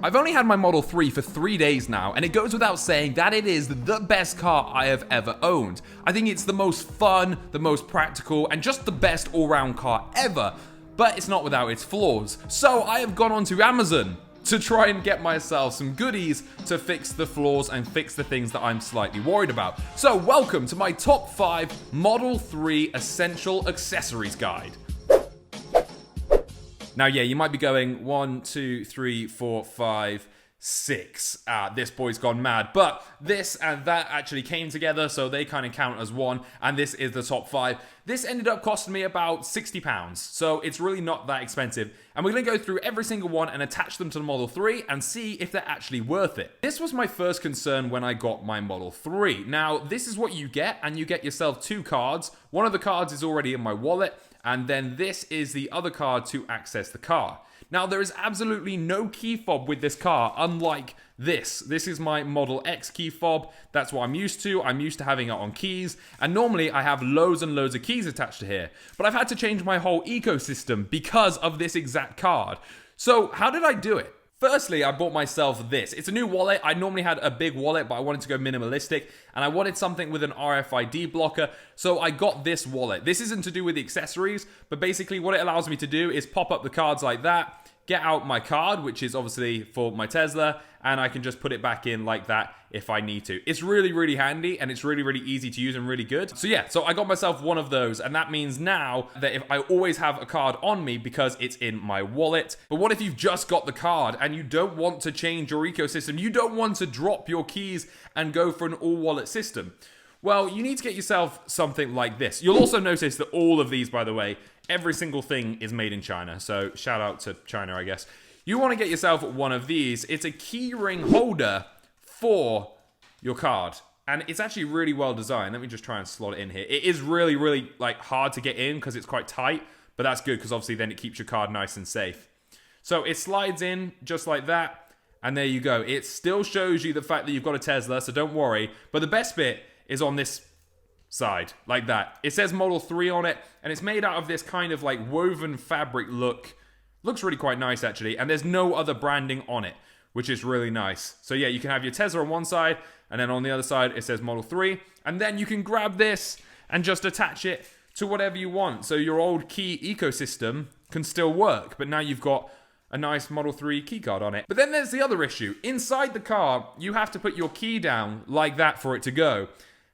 I've only had my Model 3 for 3 days now, and it goes without saying that it is the best car I have ever owned. I think it's the most fun, the most practical, and just the best all-round car ever, but it's not without its flaws. So I have gone onto Amazon to try and get myself some goodies to fix the flaws and fix the things that I'm slightly worried about. So welcome to my top 5 Model 3 Essential Accessories Guide. Now, yeah, you might be going 1, 2, 3, 4, 5, 6. This boy's gone mad. But this and that actually came together, so they kind of count as one. And this is the top 5. This ended up costing me about £60, so it's really not that expensive. And we're going to go through every single one and attach them to the Model 3 and see if they're actually worth it. This was my first concern when I got my Model 3. Now, this is what you get, and you get yourself 2 cards. One of the cards is already in my wallet, and then this is the other card to access the car. Now, there is absolutely no key fob with this car, unlike this. This is my Model X key fob. That's what I'm used to. I'm used to having it on keys, and normally I have loads and loads of keys attached to here. But I've had to change my whole ecosystem because of this exact card. So, how did I do it? Firstly, I bought myself this. It's a new wallet. I normally had a big wallet, but I wanted to go minimalistic, and I wanted something with an RFID blocker, so I got this wallet. This isn't to do with the accessories, but basically what it allows me to do is pop up the cards like that, get out my card, which is obviously for my Tesla, and I can just put it back in like that if I need to. It's really, really handy, and it's really, really easy to use and really good. So yeah, so I got myself one of those, and that means now that if I always have a card on me because it's in my wallet. But what if you've just got the card and you don't want to change your ecosystem? You don't want to drop your keys and go for an all-wallet system. Well, you need to get yourself something like this. You'll also notice that all of these, by the way, every single thing is made in China. So shout out to China, I guess. You want to get yourself one of these. It's a key ring holder for your card. And it's actually really well designed. Let me just try and slot it in here. It is really, really hard to get in because it's quite tight. But that's good because obviously then it keeps your card nice and safe. So it slides in just like that. And there you go. It still shows you the fact that you've got a Tesla, so don't worry. But the best bit is on this side, like that. It says Model 3 on it, and it's made out of this kind of woven fabric look. Looks really quite nice, actually, and there's no other branding on it, which is really nice. So yeah, you can have your Tesla on one side, and then on the other side it says Model 3, and then you can grab this and just attach it to whatever you want. So your old key ecosystem can still work, but now you've got a nice Model 3 keycard on it. But then there's the other issue. Inside the car, you have to put your key down like that for it to go.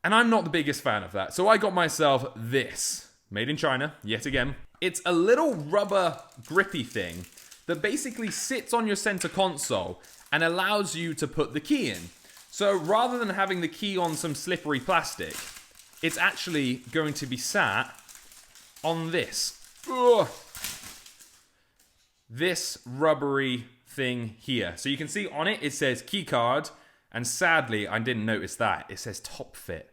And I'm not the biggest fan of that. So I got myself this. Made in China, yet again. It's a little rubber grippy thing that basically sits on your center console and allows you to put the key in. So rather than having the key on some slippery plastic, it's actually going to be sat on this. Ugh. This rubbery thing here. So you can see on it, it says keycard. And sadly, I didn't notice that. It says top fit.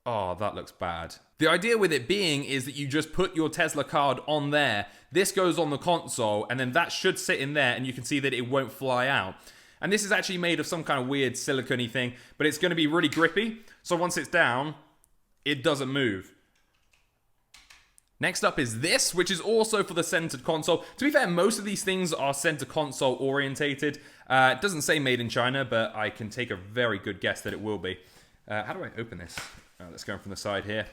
Oh, that looks bad. The idea with it being is that you just put your Tesla card on there. This goes on the console, and then that should sit in there, and you can see that it won't fly out. And this is actually made of some kind of weird silicone-y thing, but it's going to be really grippy. So once it's down, it doesn't move. Next up is this, which is also for the centered console. To be fair, most of these things are center console orientated. It doesn't say made in China, but I can take a very good guess that it will be. How do I open this? Let's go from the side here.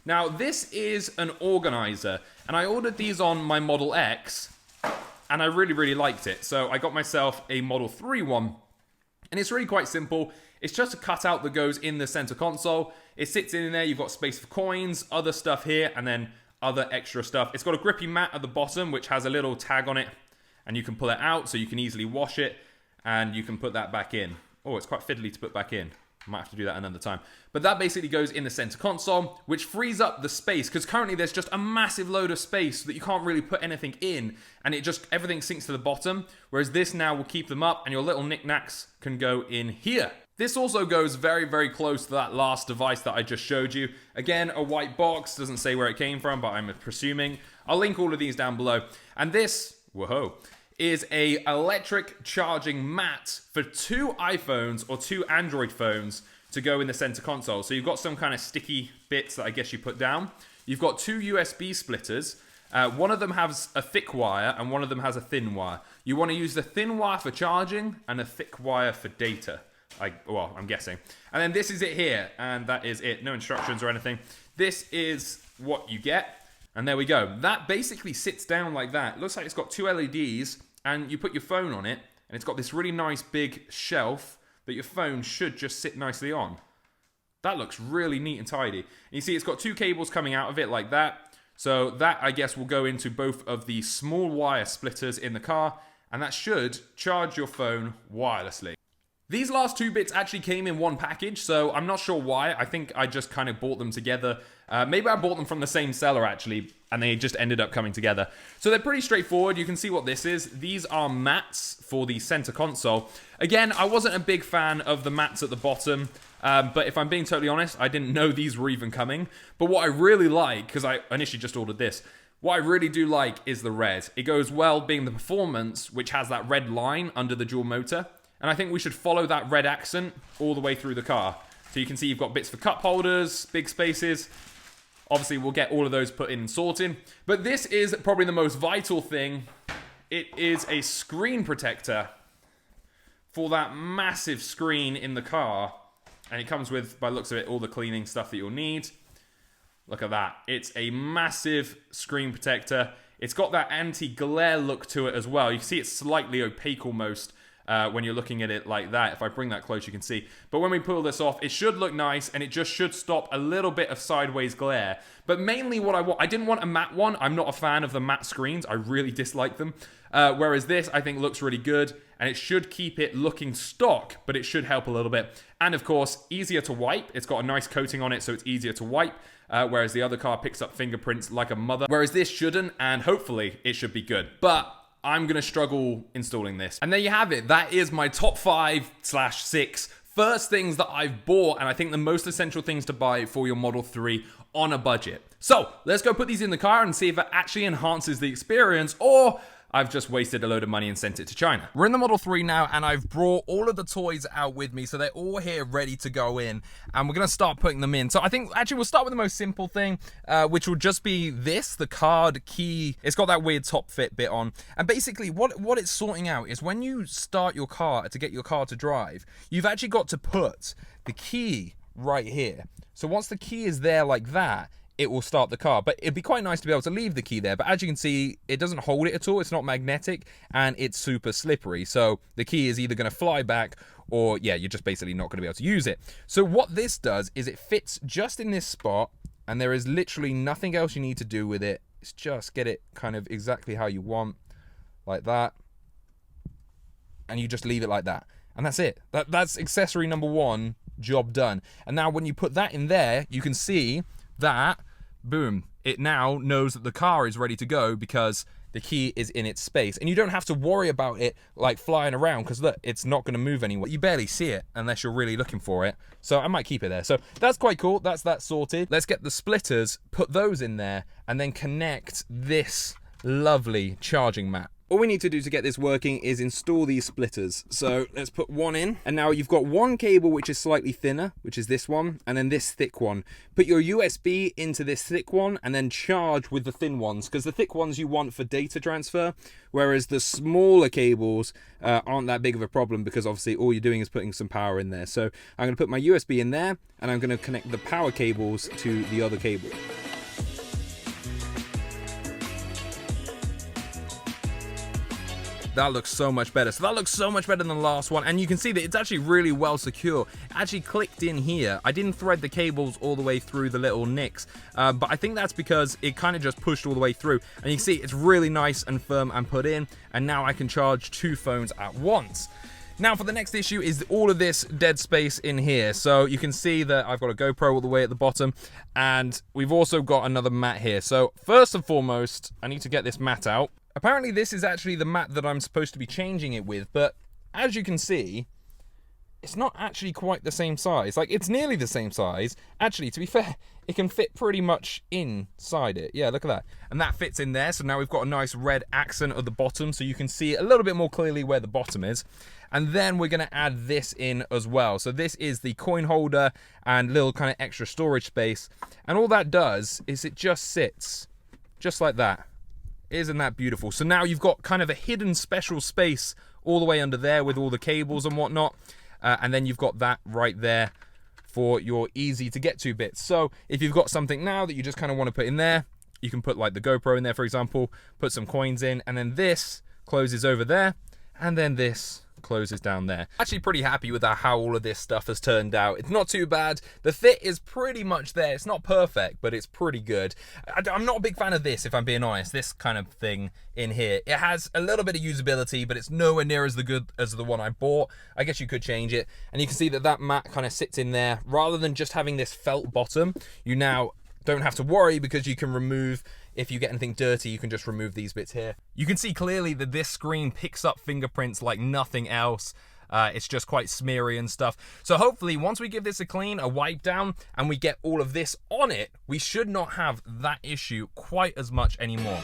Now, this is an organizer, and I ordered these on my Model X, and I really, really liked it. So I got myself a Model 3 one, and it's really quite simple. It's just a cutout that goes in the center console. It sits in there. You've got space for coins, other stuff here, and then other extra stuff. It's got a grippy mat at the bottom, which has a little tag on it, and you can pull it out so you can easily wash it, and you can put that back in. Oh, it's quite fiddly to put back in. Might have to do that another time. But that basically goes in the center console, which frees up the space, because currently there's just a massive load of space that you can't really put anything in, and everything sinks to the bottom, whereas this now will keep them up, and your little knickknacks can go in here. This also goes very, very close to that last device that I just showed you. Again, a white box, doesn't say where it came from, but I'm presuming. I'll link all of these down below. And this, whoa, is a electric charging mat for 2 iPhones or 2 Android phones to go in the center console. So you've got some kind of sticky bits that I guess you put down. You've got 2 USB splitters. One of them has a thick wire and one of them has a thin wire. You want to use the thin wire for charging and a thick wire for data. Well, I'm guessing. And then this is it here, and that is it. No instructions or anything. This is what you get, and there we go. That basically sits down like that. It looks like it's got two LEDs, and you put your phone on it, and it's got this really nice big shelf that your phone should just sit nicely on. That looks really neat and tidy. And you see it's got two cables coming out of it like that. So that, I guess, will go into both of the small wire splitters in the car, and that should charge your phone wirelessly. These last two bits actually came in one package, so I'm not sure why. I think I just kind of bought them together. Maybe I bought them from the same seller, actually, and they just ended up coming together. So they're pretty straightforward. You can see what this is. These are mats for the center console. Again, I wasn't a big fan of the mats at the bottom, but if I'm being totally honest, I didn't know these were even coming. But what I really like, because I initially just ordered this, what I really do like is the red. It goes well being the performance, which has that red line under the dual motor. And I think we should follow that red accent all the way through the car. So you can see you've got bits for cup holders, big spaces. Obviously, we'll get all of those put in and sorted. But this is probably the most vital thing. It is a screen protector for that massive screen in the car. And it comes with, by the looks of it, all the cleaning stuff that you'll need. Look at that. It's a massive screen protector. It's got that anti-glare look to it as well. You can see it's slightly opaque almost. When you're looking at it like that. If I bring that close, you can see. But when we pull this off, it should look nice, and it just should stop a little bit of sideways glare. But mainly what I didn't want a matte one. I'm not a fan of the matte screens. I really dislike them. Whereas this, I think, looks really good, and it should keep it looking stock, but it should help a little bit. And, of course, easier to wipe. It's got a nice coating on it, so it's easier to wipe. Whereas the other car picks up fingerprints like a mother. Whereas this shouldn't, and hopefully it should be good. But I'm going to struggle installing this. And there you have it. That is my top 5/6 first things that I've bought, and I think the most essential things to buy for your Model 3 on a budget. So let's go put these in the car and see if it actually enhances the experience, or I've just wasted a load of money and sent it to China. We're in the Model 3 now, and I've brought all of the toys out with me, so they're all here ready to go in, and we're going to start putting them in. So I think, actually, we'll start with the most simple thing, which will just be this, the card key. It's got that weird top fit bit on, and basically what it's sorting out is when you start your car to get your car to drive, you've actually got to put the key right here. So once the key is there like that, it will start the car. But it'd be quite nice to be able to leave the key there. But as you can see, it doesn't hold it at all. It's not magnetic, and it's super slippery. So the key is either going to fly back, or yeah, you're just basically not going to be able to use it. So what this does is it fits just in this spot, and there is literally nothing else you need to do with it. It's just get it kind of exactly how you want, like that. And you just leave it like that. And that's it. That's accessory number 1, job done. And now when you put that in there, you can see that, boom, it now knows that the car is ready to go because the key is in its space. And you don't have to worry about it like flying around, because look, it's not going to move anywhere. You barely see it unless you're really looking for it. So I might keep it there. So that's quite cool. That's that sorted. Let's get the splitters, put those in there, and then connect this lovely charging mat. All we need to do to get this working is install these splitters. So let's put one in. And now you've got one cable which is slightly thinner, which is this one, and then this thick one. Put your USB into this thick one and then charge with the thin ones, because the thick ones you want for data transfer, whereas the smaller cables aren't that big of a problem, because obviously all you're doing is putting some power in there. So I'm going to put my USB in there, and I'm going to connect the power cables to the other cable. That looks so much better. So that looks so much better than the last one. And you can see that it's actually really well secure. It actually clicked in here. I didn't thread the cables all the way through the little nicks. But I think that's because it kind of just pushed all the way through. And you can see it's really nice and firm and put in. And now I can charge 2 phones at once. Now for the next issue is all of this dead space in here. So you can see that I've got a GoPro all the way at the bottom, and we've also got another mat here. So first and foremost, I need to get this mat out. Apparently this is actually the mat that I'm supposed to be changing it with, but as you can see, it's not actually quite the same size. Like, it's nearly the same size. Actually, to be fair, it can fit pretty much inside it. Yeah, look at that. And that fits in there, so now we've got a nice red accent at the bottom, so you can see a little bit more clearly where the bottom is. And then we're going to add this in as well. So this is the coin holder and little kind of extra storage space. And all that does is it just sits just like that. Isn't that beautiful? So now you've got kind of a hidden special space all the way under there with all the cables and whatnot. And then you've got that right there for your easy to get to bits. So if you've got something now that you just kind of want to put in there, you can put like the GoPro in there, for example, put some coins in, and then this closes over there, and then this closes down there. Actually pretty happy with how all of this stuff has turned out. It's not too bad. The fit is pretty much there. It's not perfect, but it's pretty good. I'm not a big fan of this, if I'm being honest, this kind of thing in here. It has a little bit of usability, but it's nowhere near as good as the one I bought. I guess you could change it, and you can see that that mat kind of sits in there. Rather than just having this felt bottom, you now don't have to worry, because you can remove, if you get anything dirty, you can just remove these bits here. You can see clearly that this screen picks up fingerprints like nothing else. It's just quite smeary and stuff. So hopefully once we give this a clean, a wipe down, and we get all of this on it, we should not have that issue quite as much anymore.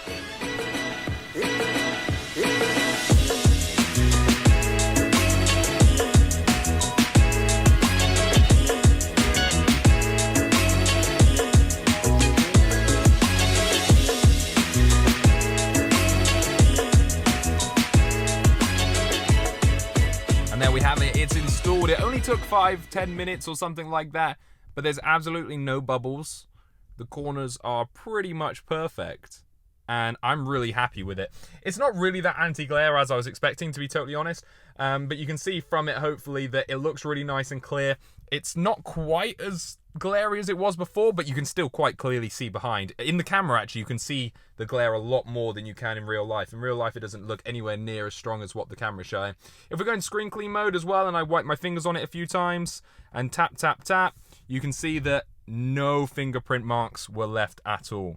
We have it, it's installed. It only took 5-10 minutes or something like that, but there's absolutely no bubbles. The corners are pretty much perfect, and I'm really happy with it. It's not really that anti-glare as I was expecting, to be totally honest, but you can see from it hopefully that it looks really nice and clear. It's not quite as glary as it was before, but you can still quite clearly see behind. In the camera, actually, you can see the glare a lot more than you can in real life. In real life, it doesn't look anywhere near as strong as what the camera's showing. If we go in screen clean mode as well, and I wipe my fingers on it a few times, and tap, tap, tap, you can see that no fingerprint marks were left at all.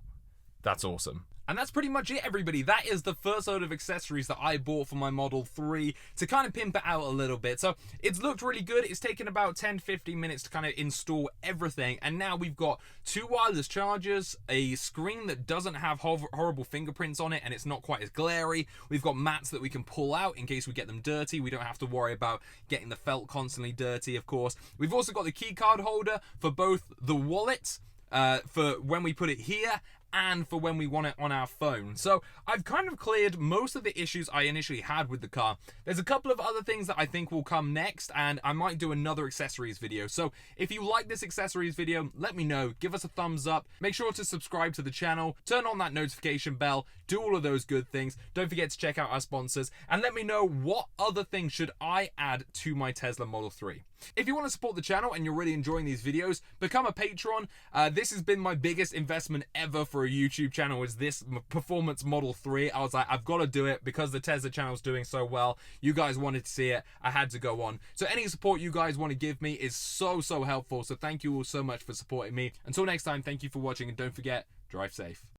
That's awesome. And that's pretty much it, everybody. That is the first load of accessories that I bought for my Model 3 to kind of pimp it out a little bit. So it's looked really good. It's taken about 10-15 minutes to kind of install everything. And now we've got 2 wireless chargers, a screen that doesn't have horrible fingerprints on it, and it's not quite as glary. We've got mats that we can pull out in case we get them dirty. We don't have to worry about getting the felt constantly dirty, of course. We've also got the key card holder for both the wallet, for when we put it here, and for when we want it on our phone. So I've kind of cleared most of the issues I initially had with the car. There's a couple of other things that I think will come next, and I might do another accessories video. So if you like this accessories video, let me know. Give us a thumbs up. Make sure to subscribe to the channel. Turn on that notification bell. Do all of those good things. Don't forget to check out our sponsors, and let me know what other things should I add to my Tesla Model 3. If you want to support the channel and you're really enjoying these videos, become a patron. This has been my biggest investment ever for a YouTube channel, is this performance Model 3. I was like, I've got to do it because the Tesla channel's doing so well. You guys wanted to see it. I had to go on. So any support you guys want to give me is so helpful. So thank you all so much for supporting me. Until next time, thank you for watching, and don't forget, drive safe.